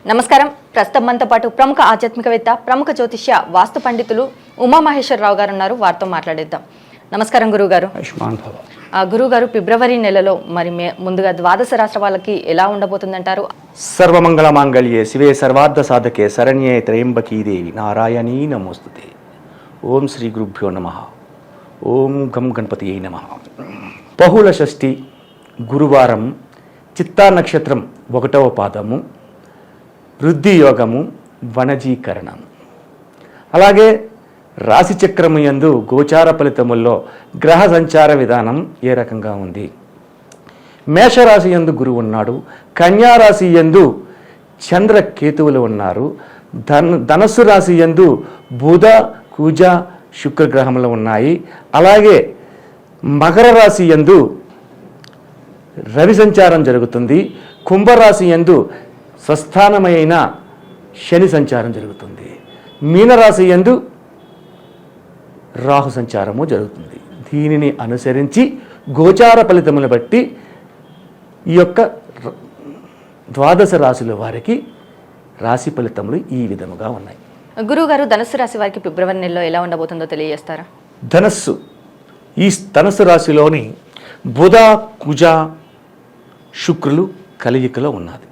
నమస్కారం. ప్రస్తుతం మనతో పాటు ప్రముఖ ఆధ్యాత్మికవేత్త, ప్రముఖ జ్యోతిష్య, వాస్తు పండితులు ఉమామహేశ్వరరావు గారు ఉన్నారు. వారితో మాట్లాడేద్దాం. నమస్కారం గురువుగారు. గురువుగారు, ఫిబ్రవరి నెలలో మరి ముందుగా ద్వాదశ రాష్ట్ర వాళ్ళకి ఎలా ఉండబోతుందంటారు? సర్వమంగళ మాంగళ్యే శివే సర్వార్థ సాధకే శరణ్యే త్రయంబకీ దేవి నారాయణీ నమోస్తుతే. ఓం శ్రీ గురుభ్యో నమః. ఓం గం గణపతియే నమః. బహుళ షష్ఠి గురువారం, చిత్తా నక్షత్రం 1వ పాదము, వృద్ధి యోగము, వనజీకరణం. అలాగే రాశిచక్రము యందు గోచార ఫలితముల్లో గ్రహ సంచార విధానం ఏ రకంగా ఉంది? మేషరాశి యందు గురువు ఉన్నాడు, కన్యారాశి యందు చంద్ర కేతువులు ఉన్నారు, ధనస్సు రాశి యందు బుధ కుజ శుక్రగ్రహములు ఉన్నాయి. అలాగే మకర రాశి యందు రవి సంచారం జరుగుతుంది, కుంభరాశి యందు స్వస్థానమైన శని సంచారం జరుగుతుంది, మీనరాశి యందు రాహు సంచారము జరుగుతుంది. దీనిని అనుసరించి గోచార ఫలితములను బట్టి ఈ యొక్క ద్వాదశ రాశుల వారికి రాశి ఫలితములు ఈ విధముగా ఉన్నాయి. గురువుగారు, ధనస్సు రాశి వారికి ఫిబ్రవరి నెలలో ఎలా ఉండబోతుందో తెలియజేస్తారా? ఈ ధనస్సు రాశిలోని బుధ కుజ శుక్రులు కలయికలో ఉన్నది.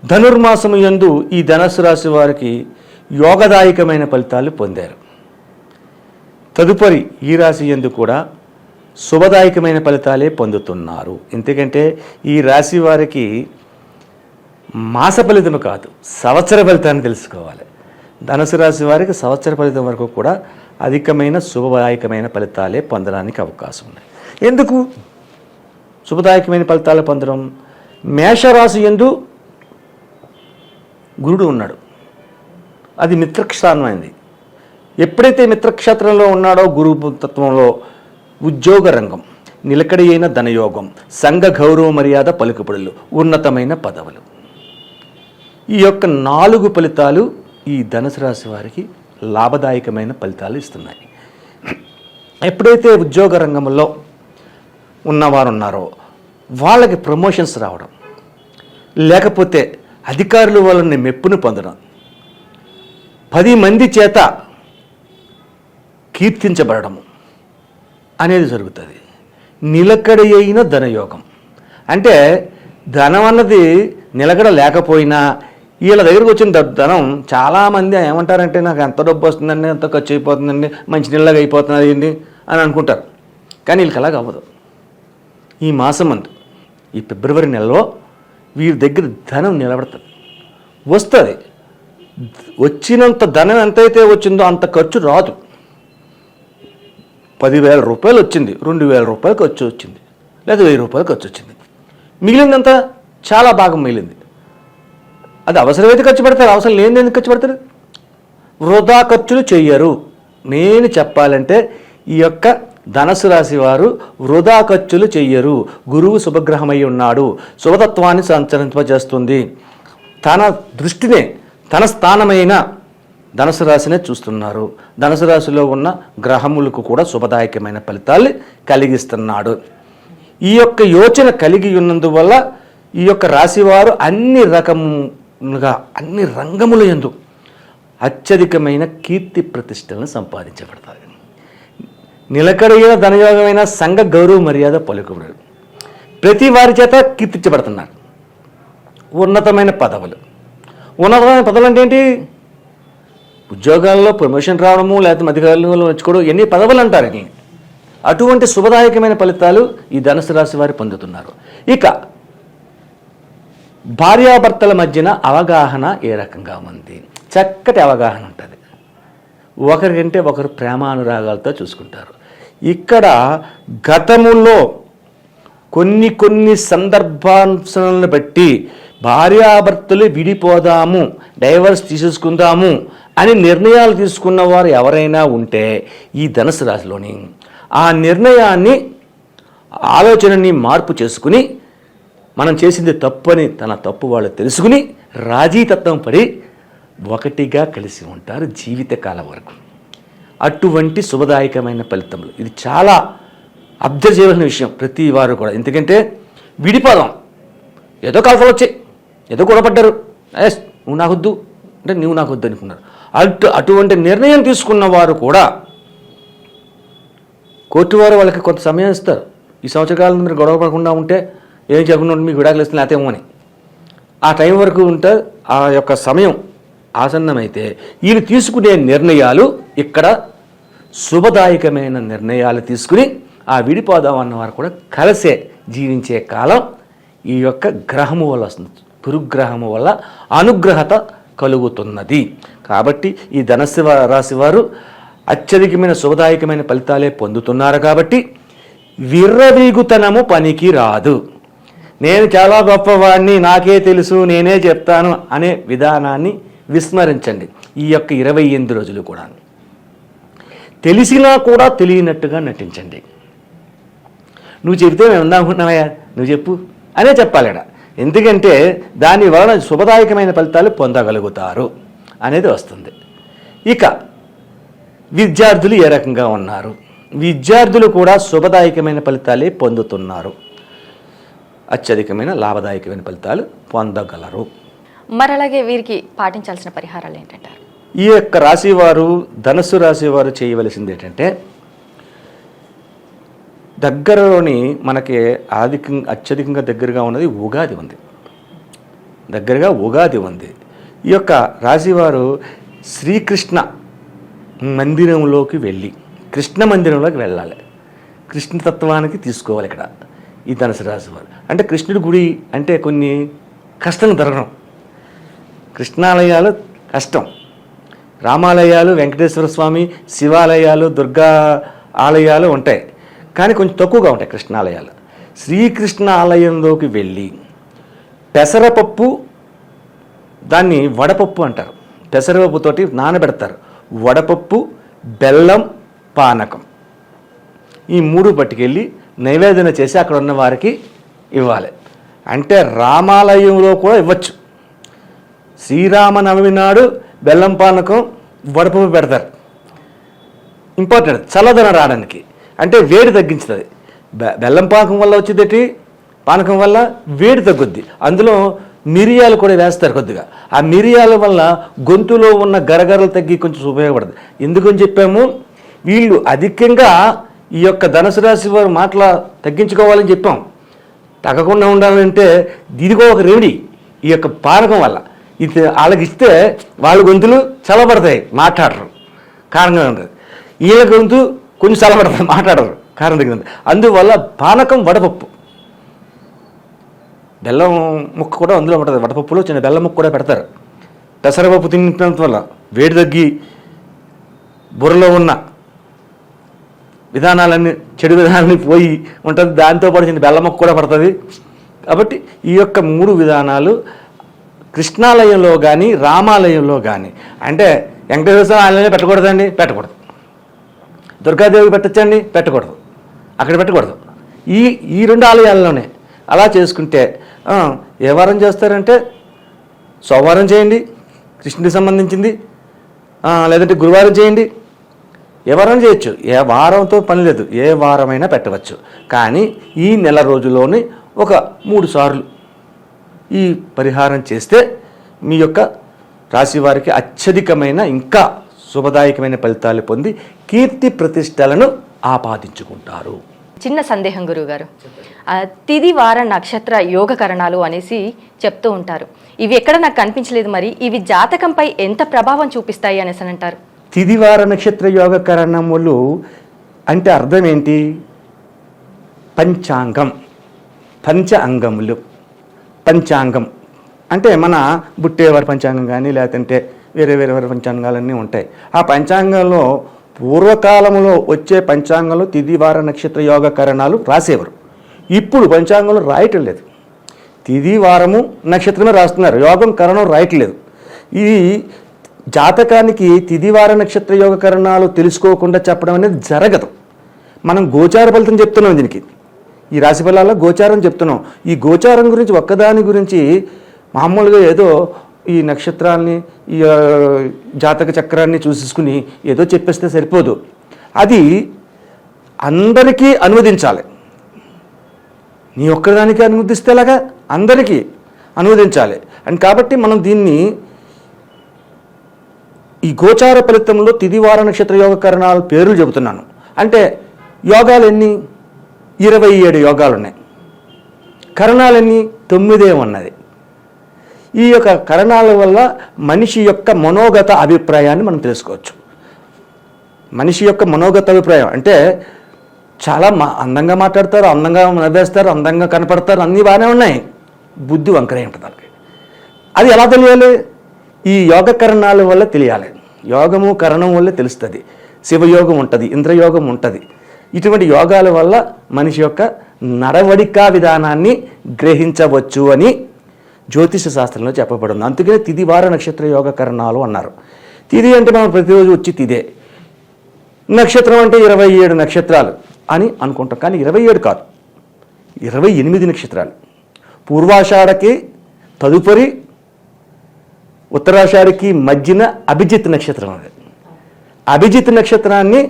ధనుర్మాసము యందు ఈ ధనస్సు రాశి వారికి యోగదాయకమైన ఫలితాలు పొందారు. తదుపరి ఈ రాశి యందు కూడా శుభదాయకమైన ఫలితాలే పొందుతున్నారు. ఎందుకంటే ఈ రాశి వారికి మాస ఫలితము కాదు, సంవత్సర ఫలితాన్ని తెలుసుకోవాలి. ధనుసు రాశి వారికి సంవత్సర ఫలితం వరకు కూడా అధికమైన శుభదాయకమైన ఫలితాలే పొందడానికి అవకాశం ఉన్నాయి. ఎందుకు శుభదాయకమైన ఫలితాలు పొందడం? మేషరాశి యందు గురుడు ఉన్నాడు, అది మిత్రక్షేత్రమైంది. ఎప్పుడైతే మిత్రక్షేత్రంలో ఉన్నాడో గురువు తత్వంలో ఉద్యోగ రంగం, నిలకడి అయిన ధనయోగం, సంఘ గౌరవ మర్యాద పలుకుబడులు, ఉన్నతమైన పదవులు, ఈ యొక్క 4 ఫలితాలు ఈ ధనుసు రాశి వారికి లాభదాయకమైన ఫలితాలు ఇస్తున్నాయి. ఎప్పుడైతే ఉద్యోగ రంగంలో ఉన్నవారు ఉన్నారో వాళ్ళకి ప్రమోషన్స్ రావడం, లేకపోతే అధికారులు వాళ్ళని మెప్పును పొందడం, 10 మంది చేత కీర్తించబడము అనేది జరుగుతుంది. నిలకడ అయిన ధనయోగం అంటే ధనం అన్నది నిలకడ లేకపోయినా వీళ్ళ దగ్గరకు వచ్చిన ధనం చాలామంది ఏమంటారంటే నాకు ఎంత డబ్బు వస్తుందండి, ఎంత ఖర్చు అయిపోతుందండి, మంచి నీళ్ళగా అయిపోతున్నది అని అనుకుంటారు. కానీ వీళ్ళకి అలాగ అవ్వదు. ఈ మాసమందు ఈ ఫిబ్రవరి నెలలో వీరి దగ్గర ధనం నిలబడుతుంది, వస్తుంది. వచ్చినంత ధనం ఎంతైతే వచ్చిందో అంత ఖర్చు రాదు. 10,000 రూపాయలు వచ్చింది, 2,000 రూపాయలు ఖర్చు వచ్చింది, లేదా 1,000 రూపాయలు ఖర్చు వచ్చింది. మిగిలిందంతా చాలా భాగం మిగిలింది. అది అవసరమైతే ఖర్చు పెడతారు, అవసరం లేని ఎందుకు ఖర్చు పెడతారు? వృధా ఖర్చులు చెయ్యరు. నేను చెప్పాలంటే ఈ యొక్క ధనస్సు రాశి వారు వృధా ఖర్చులు చెయ్యరు. గురువు శుభగ్రహమై ఉన్నాడు, శుభతత్వాన్ని సంచరింపజేస్తుంది. తన దృష్టినే తన స్థానమైన ధనుసు రాశినే చూస్తున్నారు. ధనుసు రాశిలో ఉన్న గ్రహములకు కూడా శుభదాయకమైన ఫలితాలు కలిగిస్తున్నాడు. ఈ యొక్క యోచన కలిగి ఉన్నందువల్ల ఈ యొక్క రాశివారు అన్ని రకములుగా అన్ని రంగముల యందు అత్యధికమైన కీర్తి ప్రతిష్టలను సంపాదించబడతారు. నిలకడైన ధనయోగమైన సంఘ గౌరవ మర్యాద పలుకుబడులు, ప్రతి వారి చేత కీర్తించబడుతున్నారు. ఉన్నతమైన పదవులు. ఉన్నతమైన పదవులు అంటే ఏంటి? ఉద్యోగాల్లో ప్రమోషన్ రావడము, లేకపోతే అధికారులు వచ్చుకోవడం, ఎన్ని పదవులు అంటారు. అటువంటి శుభదాయకమైన ఫలితాలు ఈ ధనుసు రాశి వారు పొందుతున్నారు. ఇక భార్యాభర్తల మధ్యన అవగాహన ఏ రకంగా ఉంది? చక్కటి అవగాహన ఉంటుంది. ఒకరికంటే ఒకరు ప్రేమానురాగాలతో చూసుకుంటారు. ఇక్కడ గతములో కొన్ని సందర్భాలను బట్టి భార్యాభర్తలు విడిపోదాము, డైవర్స్ తీసేసుకుందాము అని నిర్ణయాలు తీసుకున్న వారు ఎవరైనా ఉంటే ఈ ధనుసు రాశిలోని ఆ నిర్ణయాన్ని, ఆలోచనని మార్పు చేసుకుని మనం చేసింది తప్పని తన తప్పు వాళ్ళు తెలుసుకుని రాజీతత్వం పడి ఒకటిగా కలిసి ఉంటారు జీవితకాలం వరకు. అటువంటి శుభదాయకమైన ఫలితములు. ఇది చాలా అబ్జర్వ్ చేయవలసిన విషయం ప్రతి వారు కూడా. ఎందుకంటే విడిపోదాం, ఏదో కలతలు వచ్చాయి, ఏదో గొడవపడ్డారు, నువ్వు నాకొద్దు అంటే నువ్వు నాకొద్దు అనుకున్నారు. అటువంటి నిర్ణయం తీసుకున్న వారు కూడా కోర్టు వారు వాళ్ళకి కొంత సమయం ఇస్తారు. ఈ సంవత్సరకాలం మీరు గొడవ పడకుండా ఉంటే ఏం చేయకుండా ఉంటే మీకు విడాకులు ఇస్తున్నా లేకపోతే అని ఆ టైం వరకు ఉంటే ఆ యొక్క సమయం ఆసన్నమైతే వీళ్ళు తీసుకునే నిర్ణయాలు ఇక్కడ శుభదాయకమైన నిర్ణయాలు తీసుకుని ఆ విడిపోదాం అన్నవారు కూడా కలిసే జీవించే కాలం ఈ యొక్క గ్రహము వల్ల వస్తుంది. గురుగ్రహము వల్ల అనుగ్రహత కలుగుతున్నది. కాబట్టి ఈ ధనుస్సు రాశి వారు అత్యధికమైన శుభదాయకమైన ఫలితాలే పొందుతున్నారు. కాబట్టి విర్రవీగుతనము పనికి రాదు. నేను చాలా గొప్పవాడిని, నాకే తెలుసు, నేనే చెప్తాను అనే విధానాన్ని విస్మరించండి. ఈ యొక్క 28 రోజులు కూడా తెలిసినా కూడా తెలియనట్టుగా నటించండి. నువ్వు చెబితే మేము ఉందామనుకున్నావయ్యా, నువ్వు చెప్పు అనే చెప్పాలడ. ఎందుకంటే దాని వలన శుభదాయకమైన ఫలితాలు పొందగలుగుతారు అనేది వస్తుంది. ఇక విద్యార్థులు ఏ రకంగా ఉన్నారు? విద్యార్థులు కూడా శుభదాయకమైన ఫలితాలే పొందుతున్నారు. అత్యధికమైన లాభదాయకమైన ఫలితాలు పొందగలరు. మరి అలాగే వీరికి పాటించాల్సిన పరిహారాలు ఏంటంటారు? ఈ యొక్క రాశివారు, ధనుస్సు రాశి వారు చేయవలసింది ఏంటంటే, దగ్గరలోని మనకి అత్యధికంగా దగ్గరగా ఉన్నది ఉగాది ఉంది. దగ్గరగా ఉగాది ఉంది. ఈ యొక్క రాశివారు శ్రీకృష్ణ మందిరంలోకి వెళ్ళి, కృష్ణ మందిరంలోకి వెళ్ళాలి. కృష్ణతత్వానికి తీసుకోవాలి ఇక్కడ ఈ ధనుసు రాశి వారు. అంటే కృష్ణుడి గుడి అంటే కొన్ని కష్టం దొరకడం. కృష్ణాలయాలు కష్టం, రామాలయాలు, వెంకటేశ్వర స్వామి, శివాలయాలు, దుర్గా ఆలయాలు ఉంటాయి, కానీ కొంచెం తక్కువగా ఉంటాయి కృష్ణాలయాలు. శ్రీకృష్ణ ఆలయంలోకి వెళ్ళి పెసరపప్పు, దాన్ని వడపప్పు అంటారు, పెసరపప్పుతోటి నానబెడతారు. వడపప్పు, బెల్లం, పానకం ఈ 3 పట్టుకెళ్ళి నైవేదన చేసి అక్కడ ఉన్న వారికి ఇవ్వాలి. అంటే రామాలయంలో కూడా ఇవ్వచ్చు. శ్రీరామనవమి నాడు బెల్లం పానకం, వడపప్పు పెడతారు. ఇంపార్టెంట్, చల్లదనం రావడానికి, అంటే వేడి తగ్గించుతుంది. బెల్లం పానకం వల్ల వచ్చేది పానకం వల్ల వేడి తగ్గుద్ది. అందులో మిరియాలు కూడా వేస్తారు కొద్దిగా. ఆ మిరియాల వల్ల గొంతులో ఉన్న గరగరలు తగ్గి కొంచెం ఉపయోగపడుతుంది. ఎందుకని చెప్పాము, వీళ్ళు అధికంగా ఈ యొక్క ధనుసు రాశి వారు మాటల తగ్గించుకోవాలని చెప్పాం. తగ్గకుండా ఉండాలంటే దీనికో ఒక రెమెడీ. ఈ యొక్క పానకం వల్ల ఇది వాళ్ళకి ఇస్తే వాళ్ళ గొంతులు చల్లబడతాయి, మాట్లాడరు, కారణంగా ఉంటుంది. వీళ్ళ గొంతు కొంచెం చల్లబడతాయి, మాట్లాడరు, కారణం తగ్గింది. అందువల్ల పానకం, వడపప్పు, బెల్లం ముక్క కూడా అందులో ఉంటుంది. వడపప్పులో చిన్న బెల్లం ముక్క కూడా పెడతారు. పెసరపప్పు తింటున్నంత వల్ల వేడి తగ్గి బుర్రలో ఉన్న విధానాలన్నీ, చెడు విధానాన్ని పోయి ఉంటుంది. దాంతోపాటు చిన్న బెల్లం ముక్క కూడా పడుతుంది. కాబట్టి ఈ యొక్క 3 విధానాలు కృష్ణాలయంలో కానీ రామాలయంలో కానీ, అంటే వెంకటేశ్వర ఆలయంలో పెట్టకూడదండి, పెట్టకూడదు. దుర్గాదేవికి పెట్టచ్చండి, పెట్టకూడదు, అక్కడ పెట్టకూడదు. ఈ 2 ఆలయాల్లోనే అలా చేసుకుంటే ఏ వారం చేస్తారంటే సోమవారం చేయండి కృష్ణుడికి సంబంధించింది, లేదంటే గురువారం చేయండి. ఏ వారం చేయొచ్చు, ఏ వారంతో పని లేదు, ఏ వారమైనా పెట్టవచ్చు. కానీ ఈ నెల రోజుల్లోనే ఒక 3 సార్లు ఈ పరిహారం చేస్తే మీ యొక్క రాశి వారికి అత్యధికమైన ఇంకా శుభదాయకమైన ఫలితాలు పొంది కీర్తి ప్రతిష్టలను ఆపాదించుకుంటారు. చిన్న సందేహం గురువుగారు, తిది వార నక్షత్ర యోగకరణాలు అనేసి చెప్తూ ఉంటారు. ఇవి ఎక్కడ నాకు కనిపించలేదు, మరి ఇవి జాతకంపై ఎంత ప్రభావం చూపిస్తాయి అనేసి అని అంటారు? తిదివార నక్షత్ర యోగకరణములు అంటే అర్థం ఏంటి? పంచాంగం, పంచ అంగములు. పంచాంగం అంటే మన బుట్టేవారి పంచాంగం కానీ లేదంటే వేరే వేరే వేరే పంచాంగాలన్నీ ఉంటాయి. ఆ పంచాంగంలో పూర్వకాలంలో వచ్చే పంచాంగంలో తిదివార నక్షత్ర యోగకరణాలు రాసేవారు. ఇప్పుడు పంచాంగంలో రాయటం లేదు, తిది వారము నక్షత్రమే రాస్తున్నారు, యోగం కరణం రాయట్లేదు. ఈ జాతకానికి తిదివార నక్షత్ర యోగకరణాలు తెలుసుకోకుండా చెప్పడం అనేది జరగదు. మనం గోచార ఫలితం చెప్తున్నాం, దీనికి ఈ రాశి ఫలాల్లో గోచారం చెప్తున్నాం. ఈ గోచారం గురించి ఒక్కదాని గురించి మామూలుగా ఏదో ఈ నక్షత్రాన్ని, ఈ జాతక చక్రాన్ని చూసేసుకుని ఏదో చెప్పేస్తే సరిపోదు. అది అందరికీ అనువదించాలి. నీ ఒక్కదానికి అనువదిస్తేలాగా అందరికీ అనువదించాలి. అండ్ కాబట్టి మనం దీన్ని ఈ గోచార ఫలితంలో తిదివార నక్షత్ర యోగ కరణాల పేర్లు చెబుతున్నాను. అంటే యోగాలు ఎన్ని? 27 యోగాలు ఉన్నాయి. కరణాలన్నీ 9 ఉన్నది. ఈ యొక్క కరణాల వల్ల మనిషి యొక్క మనోగత అభిప్రాయాన్ని మనం తెలుసుకోవచ్చు. మనిషి యొక్క మనోగత అభిప్రాయం అంటే చాలా అందంగా మాట్లాడతారు, అందంగా నవ్వేస్తారు, అందంగా కనపడతారు, అన్నీ బాగానే ఉన్నాయి. బుద్ధి వంకరే ఉంటుంది వాళ్ళకి. అది ఎలా తెలియాలి? ఈ యోగ కరణాల వల్ల తెలియాలి. యోగము కరణం వల్ల తెలుస్తుంది. శివయోగం ఉంటుంది, ఇంద్రయోగం ఉంటుంది. ఇటువంటి యోగాల వల్ల మనిషి యొక్క నడవడికా విధానాన్ని గ్రహించవచ్చు అని జ్యోతిష శాస్త్రంలో చెప్పబడింది. అందుకనే తిదివార నక్షత్ర యోగ కరణాలు అన్నారు. తిది అంటే మనం ప్రతిరోజు వచ్చి తిదే. నక్షత్రం అంటే 27 నక్షత్రాలు అని అనుకుంటాం. కానీ 27 కాదు, 28 నక్షత్రాలు. పూర్వాషాఢకి తదుపరి ఉత్తరాషాఢకి మధ్యన అభిజిత్ నక్షత్రం అది. అభిజిత్ నక్షత్రాన్ని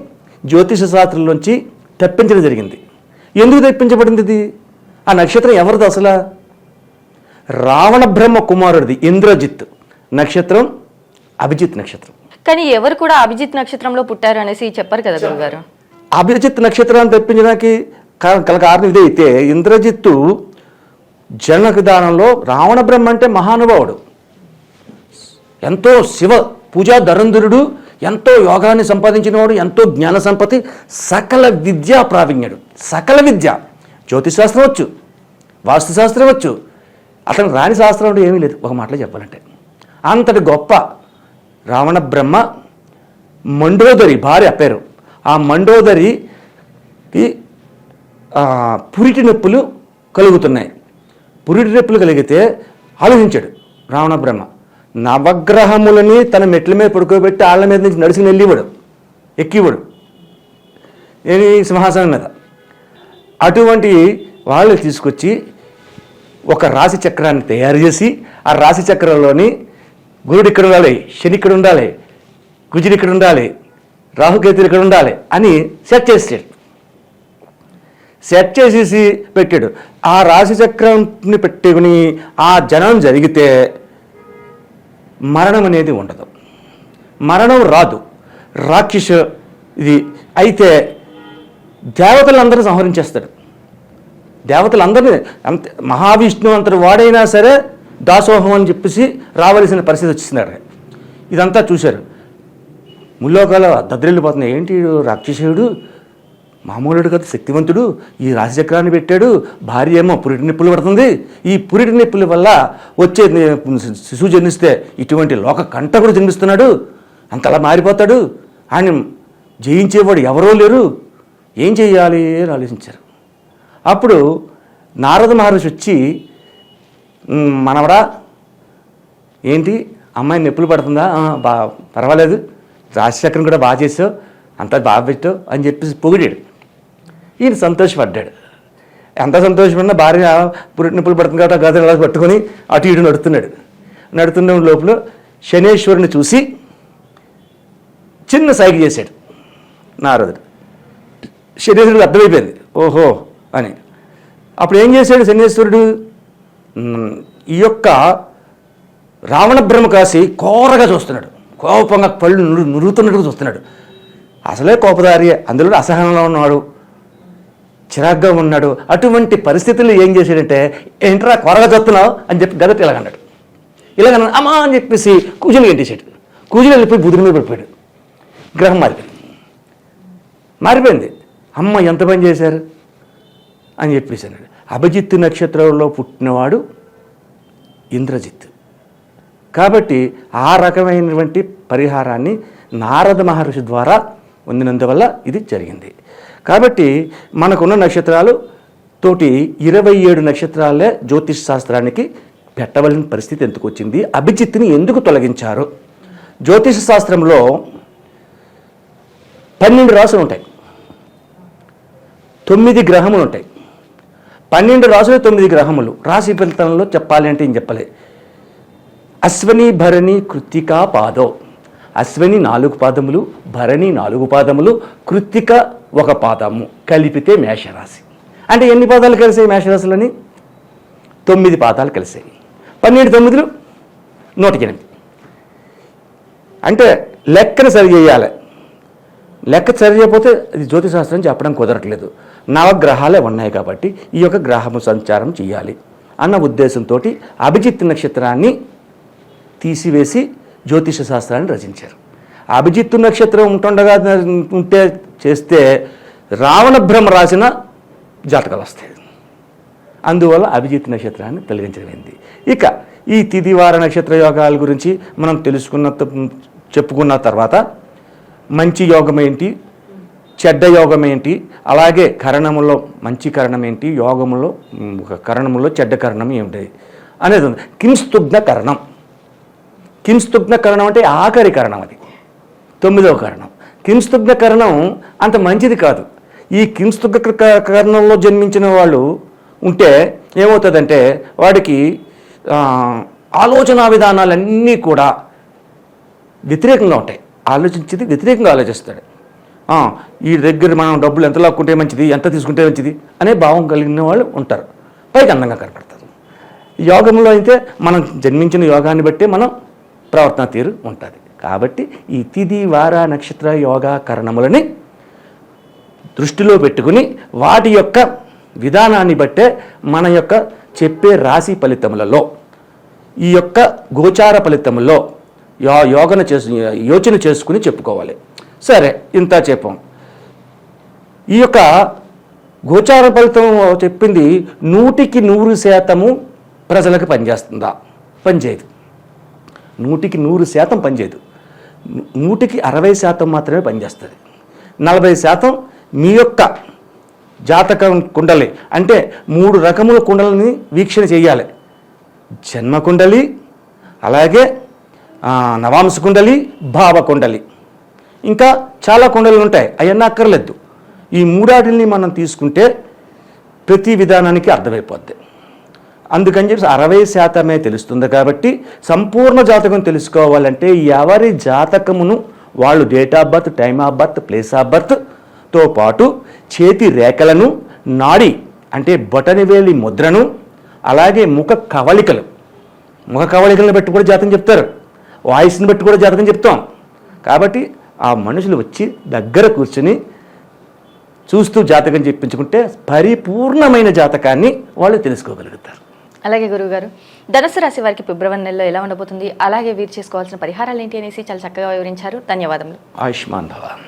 జ్యోతిష శాస్త్రంలోంచి తెప్పించడం జరిగింది. ఎందుకు తెప్పించబడింది ఇది? ఆ నక్షత్రం ఎవరిది అసలు? రావణ బ్రహ్మ కుమారుడిది. ఇంద్రజిత్ నక్షత్రం అభిజిత్ నక్షత్రం. కానీ ఎవరు కూడా అభిజిత్ నక్షత్రంలో పుట్టారు అనేసి చెప్పారు కదా గురుగారు. అభిజిత్ నక్షత్రాన్ని తెప్పించడానికి గల కారణం ఇదే. అయితే ఇంద్రజిత్తు జనన విధానంలో రావణ బ్రహ్మ అంటే మహానుభావుడు, ఎంతో శివ పూజా ధరంధరుడు, ఎంతో యోగాన్ని సంపాదించినవాడు, ఎంతో జ్ఞాన సంపత్తి, సకల విద్యా ప్రావీణ్యుడు. సకల విద్య, జ్యోతిశాస్త్రం వచ్చు, వాస్తుశాస్త్రం వచ్చు, అతను రాని శాస్త్రం అంటే ఏమీ లేదు ఒక మాటలో చెప్పాలంటే. అంతటి గొప్ప రావణ బ్రహ్మ మండోదరి భార్య పేరు. ఆ మండోదరికి పురిటి నొప్పులు కలుగుతున్నాయి. పురిటి నొప్పులు కలిగితే ఆలోచించాడు రావణ బ్రహ్మ. నవగ్రహములని తన మెట్ల మీద పడుకోబెట్టి ఆళ్ళ మీద నుంచి నడిచి వెళ్ళివాడు, ఎక్కివాడు ఏమి సింహాసనం మీద. అటువంటి వాళ్ళు తీసుకొచ్చి ఒక రాశి చక్రాన్ని తయారు చేసి ఆ రాశి చక్రంలోని గురుడు ఇక్కడ ఉండాలి, శని ఇక్కడ ఉండాలి, కుజుడు ఇక్కడ ఉండాలి, రాహుకేతులు ఇక్కడ ఉండాలి అని సెట్ చేసేసి పెట్టాడు. ఆ రాశి చక్రాన్ని పెట్టుకుని ఆ జనం జరిగితే మరణం అనేది ఉండదు, మరణం రాదు. రాక్షస ఇది అయితే దేవతలందరూ సంహరించేస్తాడు. దేవతలందరినీ అంత మహావిష్ణువు అంతటి వాడైనా సరే దాసోహం అని చెప్పేసి రావలసిన పరిస్థితి వచ్చిస్తున్నాడు. ఇదంతా చూశారు. ముల్లోకాల దద్రెళ్ళిపోతున్నాయి. ఏంటి రాక్షసుడు, మామూలుడు కదా, శక్తివంతుడు, ఈ రాశిచక్రాన్ని పెట్టాడు, భార్య ఏమో పురిటి నొప్పులు పడుతుంది, ఈ పురిటి నొప్పుల వల్ల వచ్చే శిశువు జన్మిస్తే ఇటువంటి లోక కంటకుడు జన్మిస్తున్నాడు, అంతలా మారిపోతాడు, ఆయన జయించేవాడు ఎవరో లేరు, ఏం చేయాలి అని ఆలోచించారు. అప్పుడు నారద మహర్షి వచ్చి, మనవడా ఏంటి అమ్మాయి నొప్పులు పడుతుందా? పర్వాలేదు, రాశిచక్రం కూడా బాగా చేసావు, అంతా బాగా పెట్టావు అని చెప్పేసి పొగిడాడు. ఈయన సంతోషపడ్డాడు. ఎంత సంతోషపడినా భార్య పురిటి నొప్పులు పడుతుంది కదా గదలు అలా పట్టుకొని అటు ఇటు నడుతున్న లోపల శనేశ్వరుని చూసి చిన్న సైగ చేశాడు నారదుడు. శనేశ్వరుడికి అర్థమైపోయింది ఓహో అని. అప్పుడు ఏం చేశాడు శనేశ్వరుడు? ఈ యొక్క రావణ బ్రహ్మ కాసి కోరగా చూస్తున్నాడు, కోపంగా పళ్ళు నురుగుతున్నట్టుగా చూస్తున్నాడు. అసలే కోపదారి, అందులో అసహనంలో ఉన్నాడు, చిరాగ్గా ఉన్నాడు. అటువంటి పరిస్థితుల్లో ఏం చేశాడంటే, ఏంట్రా కొరగా చూస్తున్నావు అని చెప్పి గదటి ఇలాగన్నాడు. ఇలాగన్నా అమ్మా అని చెప్పేసి కూజులు గంటేశాడు. కూజులు వెళ్ళిపోయి బుధుడి మీద పడిపోయాడు. గ్రహం మారిపోయింది. అమ్మ ఎంత పని చేశారు అని చెప్పేసి అన్నాడు. అభిజిత్ నక్షత్రంలో పుట్టినవాడు ఇంద్రజిత్. కాబట్టి ఆ రకమైనటువంటి పరిహారాన్ని నారద మహర్షి ద్వారా పొందినందువల్ల ఇది జరిగింది. కాబట్టి మనకున్న నక్షత్రాలు తోటి 27 నక్షత్రాలే జ్యోతిష్ శాస్త్రానికి పెట్టవలసిన పరిస్థితి ఎందుకు వచ్చింది? అభిజిత్ని ఎందుకు తొలగించారు? జ్యోతిష శాస్త్రంలో 12 రాసులు ఉంటాయి, 9 గ్రహములు ఉంటాయి. 12 రాసులు 9 గ్రహములు. రాశి ఫలితంలో చెప్పాలి అంటే ఏం చెప్పలే. అశ్వని భరణి కృత్తికా పాదో. అశ్వని 4 పాదములు, భరణి 4 పాదములు, కృత్తిక 1 పాదము కలిపితే మేషరాశి. అంటే ఎన్ని పాదాలు కలిసాయి మేషరాశులని? 9 పాదాలు కలిసాయి. 12 9 108. అంటే లెక్కను సరి చేయాలి. లెక్క సరి చేయకపోతే ఇది జ్యోతిశాస్త్రం చెప్పడం కుదరట్లేదు. నవగ్రహాలే ఉన్నాయి కాబట్టి ఈ యొక్క గ్రహము సంచారం చేయాలి అన్న ఉద్దేశంతో అభిజిత్ నక్షత్రాన్ని తీసివేసి జ్యోతిష శాస్త్రాన్ని రచించారు. అభిజిత్తు నక్షత్రం ఉంటే చేస్తే రావణ బ్రహ్మ రాసిన జాతకాలు వస్తాయి. అందువల్ల అభిజిత్ నక్షత్రాన్ని తొలగించమైంది. ఇక ఈ తిథివార నక్షత్ర యోగాల గురించి మనం చెప్పుకున్న తర్వాత మంచి యోగం ఏంటి, చెడ్డ యోగం ఏంటి, అలాగే కరణములో మంచి కరణం ఏంటి, యోగములో కరణములో చెడ్డ కరణం ఏమిటి అనేది ఉంది. కింస్తుగ్న కరణం. కింస్తుగ్న కరణం అంటే ఆఖరి కరణం, అది 9వ కరణం. కింస్తుగ్న కరణం అంత మంచిది కాదు. ఈ కింస్తుగ్న కరణంలో జన్మించిన వాళ్ళు ఉంటే ఏమవుతుందంటే వాడికి ఆలోచన విధానాలన్నీ కూడా వ్యతిరేకంగా ఉంటాయి. ఆలోచించేది వ్యతిరేకంగా ఆలోచిస్తాడు. ఈ దగ్గర మనం డబ్బులు ఎంత లాక్కుంటే మంచిది, ఎంత తీసుకుంటే మంచిది అనే భావం కలిగిన వాళ్ళు ఉంటారు. పైకి అందంగా కనపడతారు. యోగంలో అయితే మనం జన్మించిన యోగాన్ని బట్టి మనం ప్రవర్తన తీరు ఉంటుంది. కాబట్టి ఈ తిథి వార నక్షత్ర యోగా కరణములని దృష్టిలో పెట్టుకుని వాటి యొక్క విధానాన్ని బట్టే మన యొక్క చెప్పే రాశి ఫలితములలో ఈ యొక్క గోచార ఫలితములో యోచన చేసుకుని చెప్పుకోవాలి. సరే, ఇంత చెప్పాం. ఈ యొక్క గోచార ఫలితం చెప్పింది 100% ప్రజలకు పనిచేస్తుందా? పనిచేయదు. 100% పనిచేయదు. 60% మాత్రమే పనిచేస్తుంది. 40% మీ యొక్క జాతకం కుండలి, అంటే 3 రకముల కుండలని వీక్షణ చేయాలి. జన్మ కుండలి, అలాగే నవాంశ కుండలి, భావ కుండలి, ఇంకా చాలా కుండలు ఉంటాయి. అవన్నీ అక్కర్లేదు. ఈ 3 మనం తీసుకుంటే ప్రతి విధానానికి అర్థమైపోద్ది. అందుకని చెప్పి 60% తెలుస్తుంది. కాబట్టి సంపూర్ణ జాతకం తెలుసుకోవాలంటే ఎవరి జాతకమును వాళ్ళు date of birth, time of birth, place of బర్త్తో పాటు చేతి రేఖలను, నాడి అంటే బొటనవేలి ముద్రను, అలాగే ముఖ కవళికలను బట్టి కూడా జాతకం చెప్తారు. వాయిస్ని బట్టి కూడా జాతకం చెప్తాం. కాబట్టి ఆ మనుషులు వచ్చి దగ్గర కూర్చుని చూస్తూ జాతకం చెప్పించుకుంటే పరిపూర్ణమైన జాతకాన్ని వాళ్ళు తెలుసుకోగలుగుతారు. అలాగే గురువుగారు, ధనుసు రాశి వారికి ఫిబ్రవరి నెలలో ఎలా ఉండబోతుంది, అలాగే వీరు చేసుకోవాల్సిన పరిహారాలు ఏంటి అనేసి చాలా చక్కగా వివరించారు. ధన్యవాదములు. ఆయుష్మాన్ భవ.